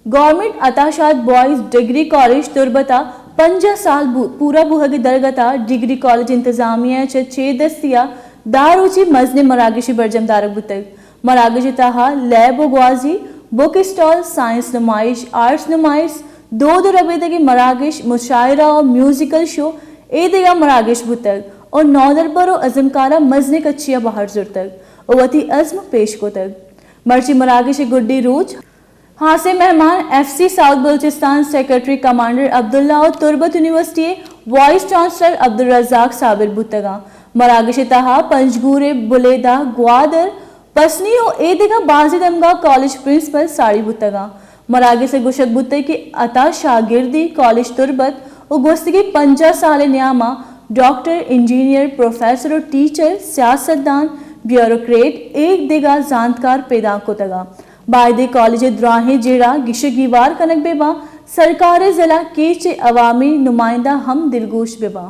Government अताशात boys degree college तुरबता 50 साल पूरा बुहग दरगता degree college इंतजामिया चेदस्तिया दारूची मजने मरागशी बरजम दारक बुतग मरागशी तहा लैब ग्वाजी बुक स्टॉल साइंस नुमाइश आर्ट्स नुमाइश दो रबेदगी मरागिश मुशायरा और म्यूजिकल शो एदेगा मरागिश बुतग और नौदर बरो अजमकारा मजने कच्चिया बाहर जुरतग और वती अज़्म पेश को तग मर्ची मरागिश गुड्डी रूज हासे मेहमान FC south Balochistan secretary commander Abdullah और Turbat university vice chancellor Abdul Razzaq Sabir बुतगा मरागिश तहा पंजगूरे बुलेदा ग्वादर पसनी और एदेगा बाजी दमगा कॉलेज प्रिंसिपल साड़ी बुतगा मरागे से गुशक बुते की अता शागिर्दी कॉलेज तुरबत और गोस्तगी 50 साल न्यामा डॉक्टर इंजीनियर प्रोफेसर और टीचर सियासतदान ब्यूरोक्रेट एक देगा जानकार पैदा को तगा बायदे कॉलेज द्राहे जेड़ा गिशगीवार कनक बेबा सरकार जिला के चे अवामी नुमाइंदा हम दिलगोश बेबा।